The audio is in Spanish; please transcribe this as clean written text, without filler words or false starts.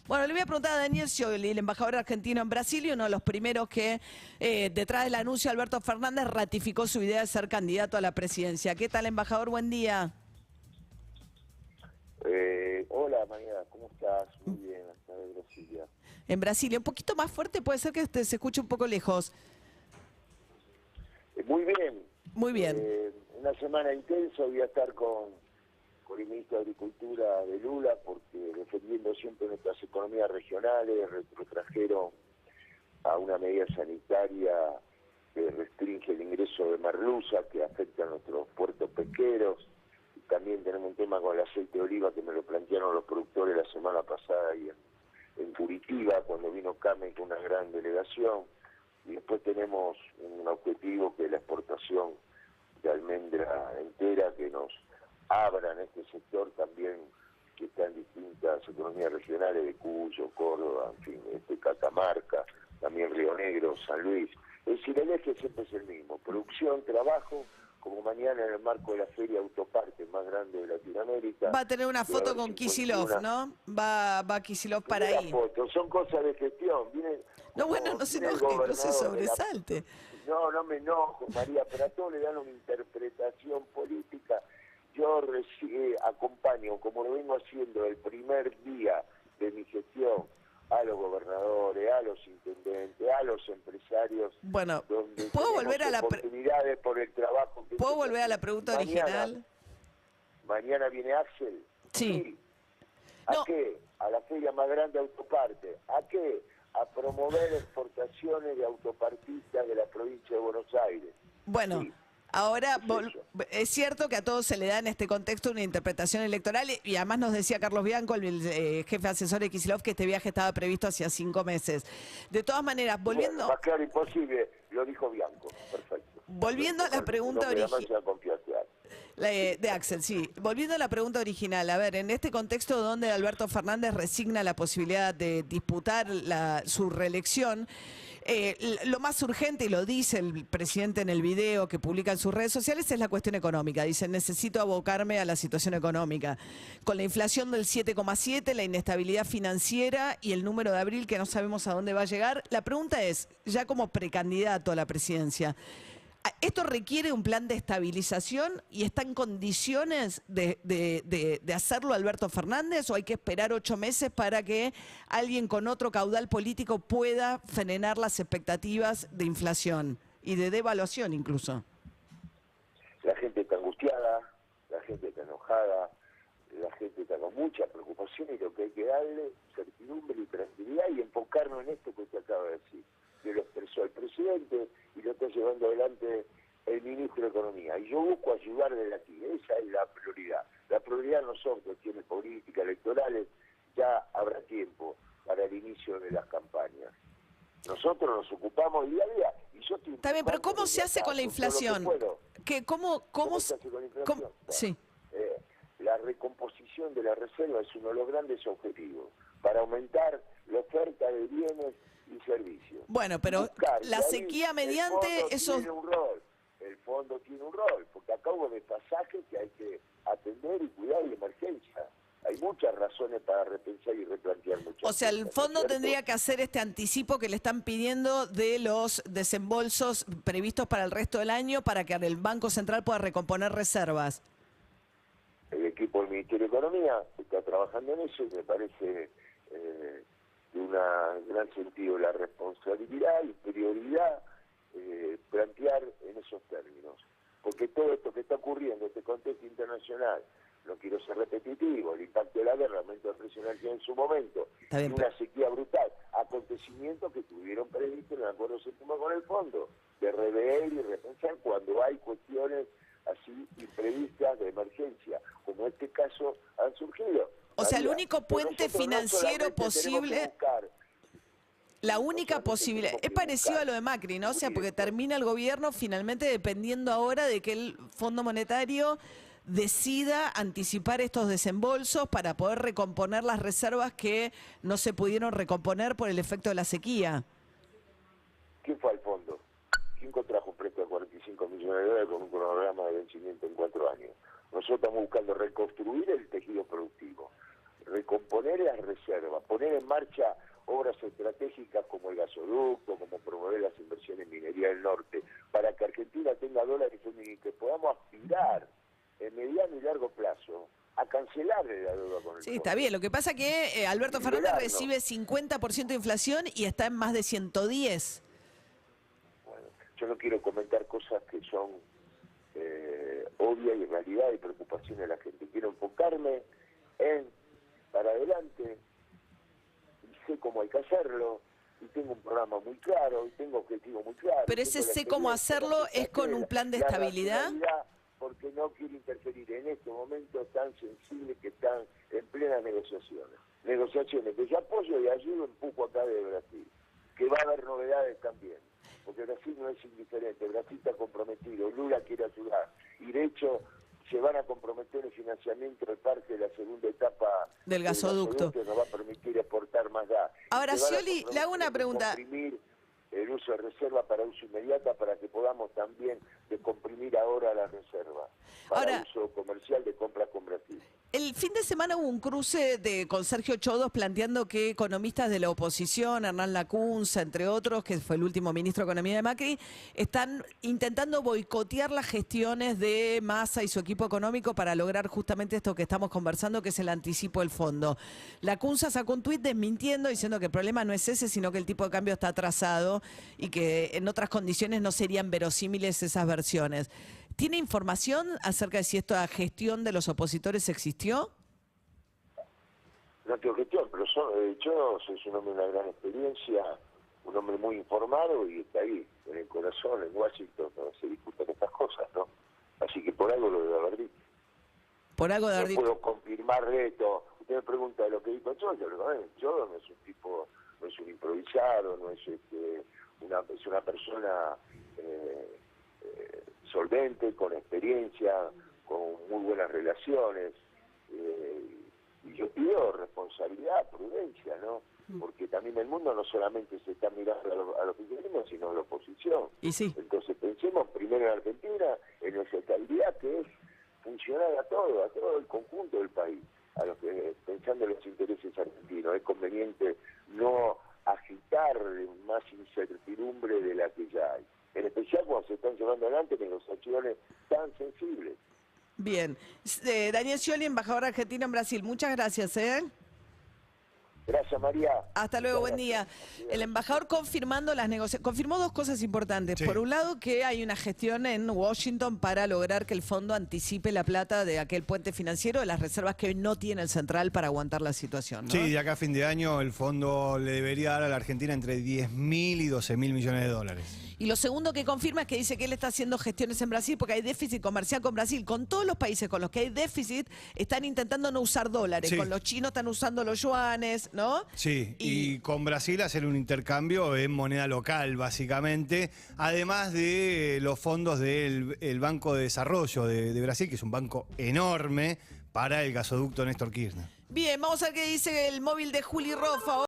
Bueno, le voy a preguntar a Daniel Scioli, el embajador argentino en Brasil y uno de los primeros que, detrás del anuncio, Alberto Fernández ratificó su idea de ser candidato a la presidencia. ¿Qué tal, embajador? Buen día. Hola María, ¿cómo estás? Muy bien, acá de Brasilia. En Brasilia, un poquito más fuerte, puede ser que se escuche un poco lejos. Muy bien. Muy bien. Una semana intensa, voy a estar con el ministro de Agricultura de Lula, porque defendiendo siempre nuestras economías regionales, retrotrajeron a una medida sanitaria que restringe el ingreso de merluza, que afecta a nuestros puertos pesqueros. Y también tenemos un tema con el aceite de oliva que me lo plantearon los productores la semana pasada ahí en Curitiba, cuando vino Came con una gran delegación. Y después tenemos un objetivo que es la exportación de almendra entera, que nos abra en este sector también, que está en distintas economías regionales de Cuyo, Córdoba, en fin, Catamarca, también Río Negro, San Luis. Es decir, el eje siempre es el mismo: producción, trabajo, como mañana en el marco de la Feria Autoparte más grande de Latinoamérica. Va a tener una foto con Kicillof, ¿no? Va Kicillof para ahí. Foto, son cosas de gestión. No, bueno, no se enoje, no se sobresalte. No me enojo, María, pero a todos le dan una interpretación política. Yo acompaño, como lo vengo haciendo el primer día de mi gestión, a los gobernadores, a los intendentes, a los empresarios. Bueno, donde ¿puedo volver a la oportunidades por el trabajo que ¿Puedo volver a la pregunta original? Mañana viene Axel. Sí. ¿A qué? A la feria más grande de Autoparte. ¿A qué? A promover exportaciones de autopartistas de la provincia de Buenos Aires. Bueno. Sí. Ahora, es cierto que a todos se le da en este contexto una interpretación electoral y además nos decía Carlos Bianco, el jefe asesor de Kicillof, que este viaje estaba previsto hacía 5 meses. De todas maneras, volviendo... Bueno, más claro imposible, lo dijo Bianco, perfecto. Volviendo a la pregunta original... de Axel, sí. Volviendo a la pregunta original, a ver, en este contexto donde Alberto Fernández resigna la posibilidad de disputar su reelección, lo más urgente, y lo dice el presidente en el video que publica en sus redes sociales, es la cuestión económica. Dice, necesito abocarme a la situación económica. Con la inflación del 7,7, la inestabilidad financiera y el número de abril que no sabemos a dónde va a llegar, la pregunta es, ya como precandidato a la presidencia, ¿esto requiere un plan de estabilización y está en condiciones de hacerlo Alberto Fernández, o hay que esperar 8 meses para que alguien con otro caudal político pueda frenar las expectativas de inflación y de devaluación incluso? La gente está angustiada, la gente está enojada, la gente está con mucha preocupación, y lo que hay que darle certidumbre y tranquilidad y enfocarnos en esto que usted acaba de decir, que lo expresó el presidente y lo está llevando adelante el ministro de Economía. Y yo busco ayudar desde aquí, esa es la prioridad. La prioridad no son cuestiones políticas, electorales, ya habrá tiempo para el inicio de las campañas. Nosotros nos ocupamos día a día. Y yo Está bien, pero ¿cómo se hace con la inflación? ¿Cómo se hace con la inflación? Sí. La recomposición de la reserva es uno de los grandes objetivos para aumentar la oferta de bienes y servicios. Bueno, pero la sequía mediante esos... El fondo tiene un rol, porque acá hubo despasajes que hay que atender y cuidar de emergencia. Hay muchas razones para repensar y replantear muchas cosas. O sea, el fondo tendría que hacer este anticipo que le están pidiendo de los desembolsos previstos para el resto del año para que el Banco Central pueda recomponer reservas. El equipo del Ministerio de Economía está trabajando en eso y me parece de un gran sentido la responsabilidad y prioridad plantear en esos términos. Porque todo esto que está ocurriendo, este contexto internacional, no quiero ser repetitivo, el impacto de la guerra, el aumento de presión de energía en su momento, y una sequía brutal, acontecimientos que estuvieron previstos en el acuerdo séptimo con el fondo, de rever y repensar cuando hay cuestiones así imprevistas de emergencia, como este caso han surgido. O sea, el único puente financiero posible... La única posibilidad, es parecido a lo de Macri, ¿no? O sea, porque termina el gobierno finalmente dependiendo ahora de que el Fondo Monetario decida anticipar estos desembolsos para poder recomponer las reservas que no se pudieron recomponer por el efecto de la sequía. ¿Quién fue al fondo? ¿Quién contrajo un préstamo de 45 millones de dólares con un programa de vencimiento en 4 años? Nosotros estamos buscando reconstruir el tejido productivo. recomponer las reservas, poner en marcha obras estratégicas como el gasoducto, como promover las inversiones en minería del norte, para que Argentina tenga dólares y que podamos aspirar en mediano y largo plazo a cancelarle la deuda con el Sí, fondo. está bien. Lo que pasa que Alberto Fernández recibe 50% de inflación y está en más de 110. Bueno, yo no quiero comentar cosas que son obvias y realidad y preocupación de la gente. Quiero enfocarme en para adelante y sé cómo hay que hacerlo y tengo un programa muy claro y tengo objetivos muy claros. Pero ese sé cómo hacerlo es con un plan de estabilidad. Porque no quiero interferir en este momento tan sensible que están en plenas negociaciones. Negociaciones que yo apoyo y ayudo un poco acá de Brasil, que va a haber novedades también, porque Brasil no es indiferente, Brasil está comprometido, Lula quiere ayudar, y de hecho se van a comprometer el financiamiento de parte de la segunda etapa del gasoducto. Que nos va a permitir exportar más gas. Ahora, Scioli, le hago una pregunta. Comprimir el uso de reserva para uso inmediata para que podamos también descomprimir ahora la reserva para uso comercial de compra con Brasil. El fin de semana hubo un cruce con Sergio Chodos planteando que economistas de la oposición, Hernán Lacunza, entre otros, que fue el último ministro de Economía de Macri, están intentando boicotear las gestiones de Massa y su equipo económico para lograr justamente esto que estamos conversando, que es el anticipo del fondo. Lacunza sacó un tuit desmintiendo, diciendo que el problema no es ese, sino que el tipo de cambio está atrasado y que en otras condiciones no serían verosímiles esas versiones. ¿Tiene información acerca de si esta gestión de los opositores existió? No tengo gestión, pero yo soy un hombre de una gran experiencia, un hombre muy informado y está ahí, en el corazón, en Washington, no se discuten estas cosas, ¿no? Así que por algo lo debe haber dicho. Por algo de haber dicho. No puedo confirmar esto. Usted me pregunta de lo que dijo Chodos, Chodos no es un tipo, no es un improvisado, no es es una persona solvente, con experiencia, con muy buenas relaciones, y yo pido responsabilidad, prudencia, ¿no? Porque también el mundo no solamente se está mirando al oficialismo, sino a la oposición. Y sí. Entonces pensemos primero en Argentina, en nuestra estabilidad, que es funcionar a todo el conjunto del país, pensando en los intereses argentinos. Es conveniente no agitar más incertidumbre de la que ya hay. En especial cuando se están llevando adelante negociaciones tan sensibles. Bien. Daniel Scioli, embajador argentino en Brasil. Muchas gracias, ¿eh? Gracias, María. Hasta luego, buen día. El embajador confirmando las negociaciones, confirmó dos cosas importantes. Sí. Por un lado, que hay una gestión en Washington para lograr que el fondo anticipe la plata de aquel puente financiero, de las reservas que hoy no tiene el central para aguantar la situación, ¿no? Sí, de acá a fin de año el fondo le debería dar a la Argentina entre 10.000 y 12.000 millones de dólares. Y lo segundo que confirma es que dice que él está haciendo gestiones en Brasil porque hay déficit comercial con Brasil. Con todos los países con los que hay déficit, están intentando no usar dólares. Sí. Con los chinos están usando los yuanes, ¿no? Sí, y con Brasil hacer un intercambio en moneda local, básicamente. Además de los fondos del Banco de Desarrollo de Brasil, que es un banco enorme para el gasoducto Néstor Kirchner. Bien, vamos a ver qué dice el móvil de Juli Rofa.